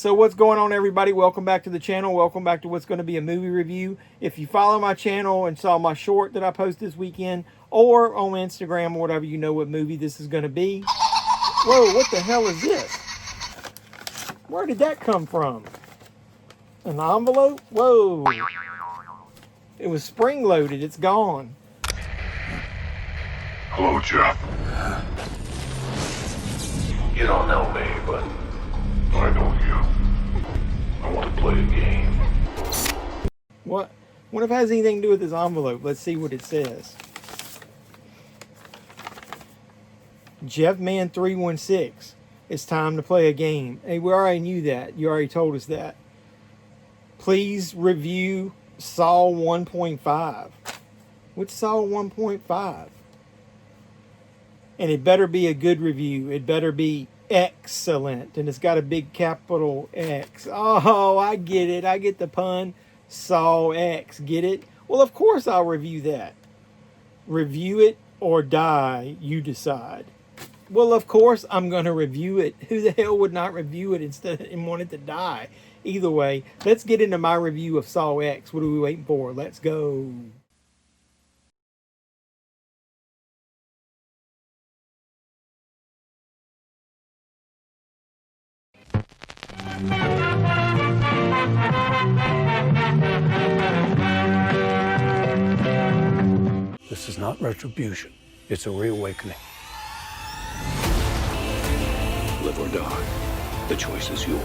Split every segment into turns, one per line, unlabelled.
So what's going on, everybody? Welcome back to the channel. Welcome back to what's going to be a movie review. If you follow my channel and saw my short that I posted this weekend, or on Instagram or whatever, you know what movie this is going to be. Whoa, what the hell is this? Where did that come from? An envelope? Whoa. It was spring-loaded. It's gone.
Hello, Jeff. You don't know me, but I know you. I want to play a game.
What? What if it has anything to do with this envelope? Let's see what it says. Jeff Man 316. It's time to play a game. Hey, we already knew that. You already told us that. Please review Saw 1.5. What's Saw 1.5? And it better be a good review. It better be excellent. And it's got a big capital X. Oh, I get it. I get the pun. Saw X. Get it? Well, of course I'll review that. Review it or die. You decide. Well, of course I'm going to review it. Who the hell would not review it and want it to die? Either way, let's get into my review of Saw X. What are we waiting for? Let's go.
This is not retribution. It's a reawakening.
Live or die. The choice is yours.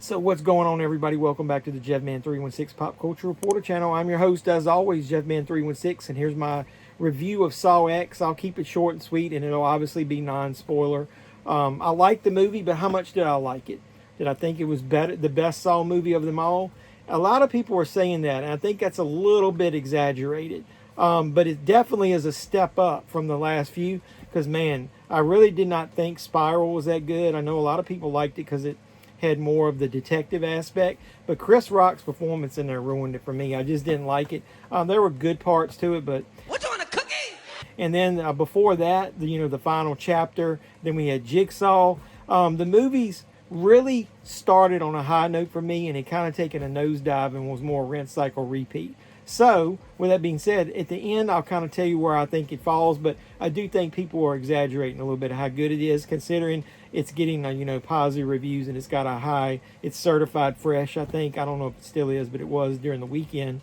So what's going on, everybody? Welcome back to the Jeff Man 316 Pop Culture Reporter channel. I'm your host, as always, Jeff Man 316, and here's my review of Saw X. I'll keep it short and sweet, and it'll obviously be non-spoiler. I liked the movie, but how much did I like it? Did I think it was better, the best Saw movie of them all? A lot of people are saying that, and I think that's a little bit exaggerated. But it definitely is a step up from the last few, because, man, I really did not think Spiral was that good. I know a lot of people liked it because it had more of the detective aspect, but Chris Rock's performance in there ruined it for me. I just didn't like it. There were good parts to it, but...
What's on a cookie?
And then before that, the final chapter, then we had Jigsaw. The movies really started on a high note for me, and it kind of taken a nosedive and was more rinse, cycle, repeat. So, with that being said, at the end, I'll kind of tell you where I think it falls, but I do think people are exaggerating a little bit of how good it is, considering it's getting, positive reviews, and it's got a high, it's certified fresh, I think. I don't know if it still is, but it was during the weekend.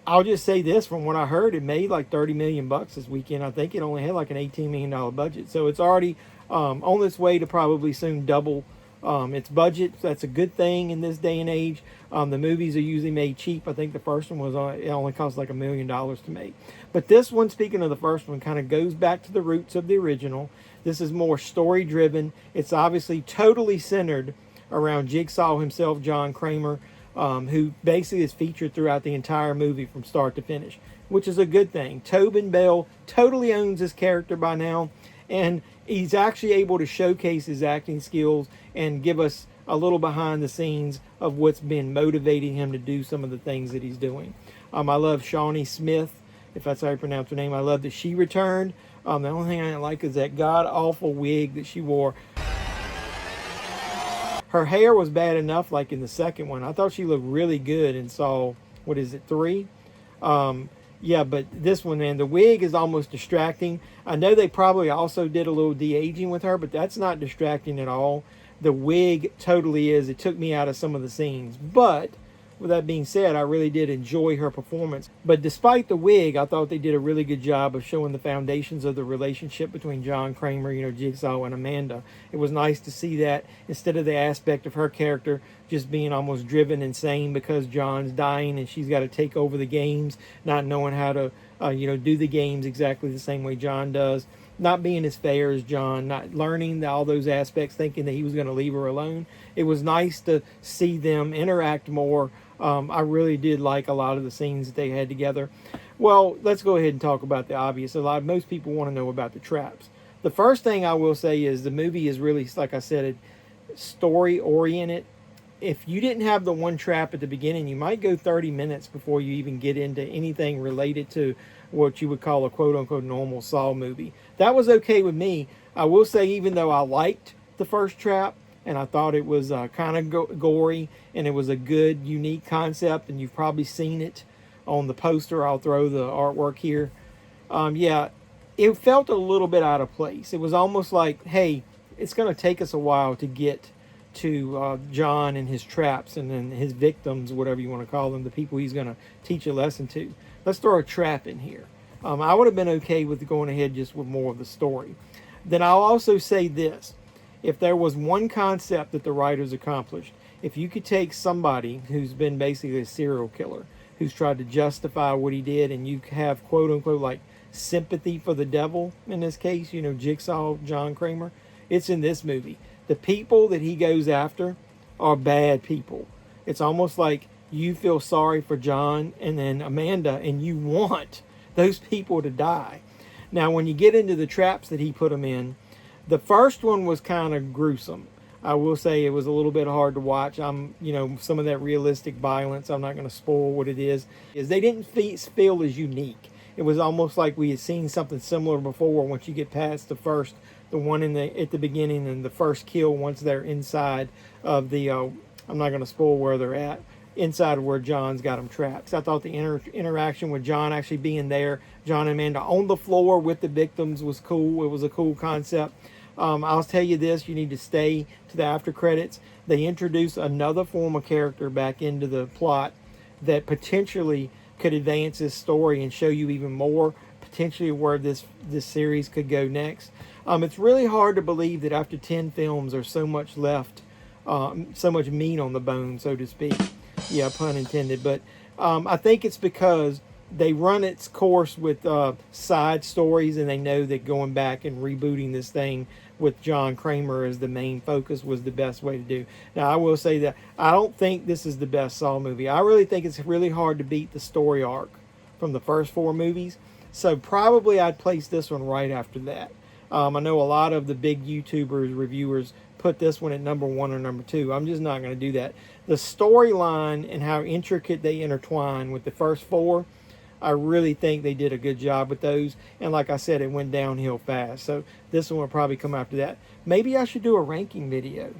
I'll just say this, from what I heard, it made like $30 million this weekend. I think it only had like an $18 million budget. So it's already on its way to probably soon double its budget. That's a good thing in this day and age. The movies are usually made cheap. I think the first one was it only cost like $1 million to make. But this one, speaking of the first one, kind of goes back to the roots of the original. This is more story driven. It's obviously totally centered around Jigsaw himself, John Kramer, who basically is featured throughout the entire movie from start to finish, which is a good thing. Tobin Bell totally owns his character by now, and he's actually able to showcase his acting skills and give us a little behind the scenes of what's been motivating him to do some of the things that he's doing. I love Shawnee Smith, if that's how you pronounce her name. I love that she returned. The only thing I didn't like is that god-awful wig that she wore. Her hair was bad enough, like in the second one. I thought she looked really good and Saw, 3? Yeah, but this one, man, the wig is almost distracting. I know they probably also did a little de-aging with her, but that's not distracting at all. The wig totally is. It took me out of some of the scenes. But with that being said, I really did enjoy her performance. But despite the wig, I thought they did a really good job of showing the foundations of the relationship between John Kramer, Jigsaw, and Amanda. It was nice to see that, instead of the aspect of her character just being almost driven insane because John's dying and she's got to take over the games, not knowing how to, do the games exactly the same way John does. Not being as fair as John, not learning all those aspects, thinking that he was going to leave her alone. It was nice to see them interact more. I really did like a lot of the scenes that they had together. Well, let's go ahead and talk about the obvious. Most people want to know about the traps. The first thing I will say is the movie is really, like I said, story oriented. If you didn't have the one trap at the beginning, you might go 30 minutes before you even get into anything related to what you would call a quote-unquote normal Saw movie. That was okay with me. I will say, even though I liked the first trap and I thought it was kind of gory and it was a good, unique concept, and you've probably seen it on the poster. I'll throw the artwork here. Yeah, it felt a little bit out of place. It was almost like, hey, it's going to take us a while to get to John and his traps and then his victims, whatever you want to call them, the people he's going to teach a lesson to. Let's throw a trap in here. I would have been okay with going ahead just with more of the story. Then I'll also say this. If there was one concept that the writers accomplished, if you could take somebody who's been basically a serial killer, who's tried to justify what he did, and you have, quote unquote, like sympathy for the devil in this case, you know, Jigsaw, John Kramer, it's in this movie. The people that he goes after are bad people. It's almost like you feel sorry for John and then Amanda, and you want those people to die. Now, when you get into the traps that he put them in, the first one was kind of gruesome. I will say it was a little bit hard to watch. You know, some of that realistic violence, I'm not going to spoil what it is they didn't feel as unique. It was almost like we had seen something similar before. Once you get past the one at the beginning and the first kill, once they're inside of the, I'm not going to spoil where they're at, inside of where John's got them trapped. I thought the interaction with John actually being there, John and Amanda on the floor with the victims, was cool. It was a cool concept. I'll tell you this, you need to stay to the after credits. They introduce another form of character back into the plot that potentially could advance this story and show you even more potentially where this series could go next. It's really hard to believe that after 10 films there's so much left, so much meat on the bone, so to speak. Yeah, pun intended. But I think it's because they run its course with side stories, and they know that going back and rebooting this thing with John Kramer as the main focus was the best way to do. Now, I will say that I don't think this is the best Saw movie. I really think it's really hard to beat the story arc from the first 4 movies. So probably I'd place this one right after that. I know a lot of the big YouTubers, reviewers, put this one at number 1 or number 2. I'm just not going to do that. The storyline and how intricate they intertwine with the first 4, I really think they did a good job with those. And like I said, it went downhill fast. So this one will probably come after that. Maybe I should do a ranking video.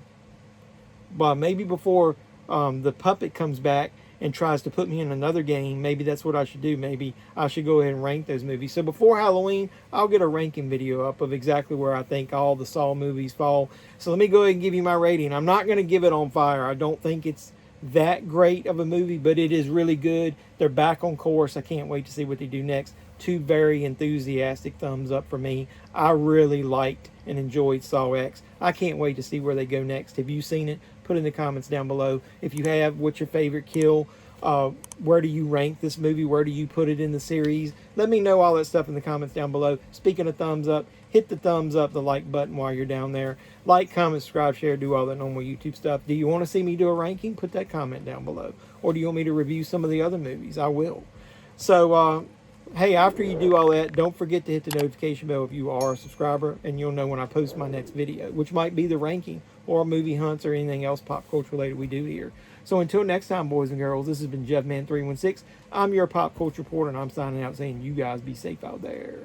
Well, maybe before the puppet comes back and tries to put me in another game, maybe that's what I should do. Maybe I should go ahead and rank those movies. So before Halloween, I'll get a ranking video up of exactly where I think all the Saw movies fall. So let me go ahead and give you my rating. I'm not going to give it on fire. I don't think it's that great of a movie, but it is really good. They're back on course. I can't wait to see what they do next. 2 very enthusiastic thumbs up for me. I really liked and enjoyed Saw X. I can't wait to see where they go next. Have you seen it? Put in the comments down below. If you have, what's your favorite kill? Where do you rank this movie? Where do you put it in the series? Let me know all that stuff in the comments down below. Speaking of thumbs up, hit the thumbs up, the like button while you're down there. Like, comment, subscribe, share, do all that normal YouTube stuff. Do you want to see me do a ranking? Put that comment down below. Or do you want me to review some of the other movies? I will. So, hey, after you do all that, don't forget to hit the notification bell if you are a subscriber, and you'll know when I post my next video, which might be the ranking or movie hunts or anything else pop culture related we do here. So until next time, boys and girls, this has been JeffMan316. I'm your pop culture reporter, and I'm signing out saying you guys be safe out there.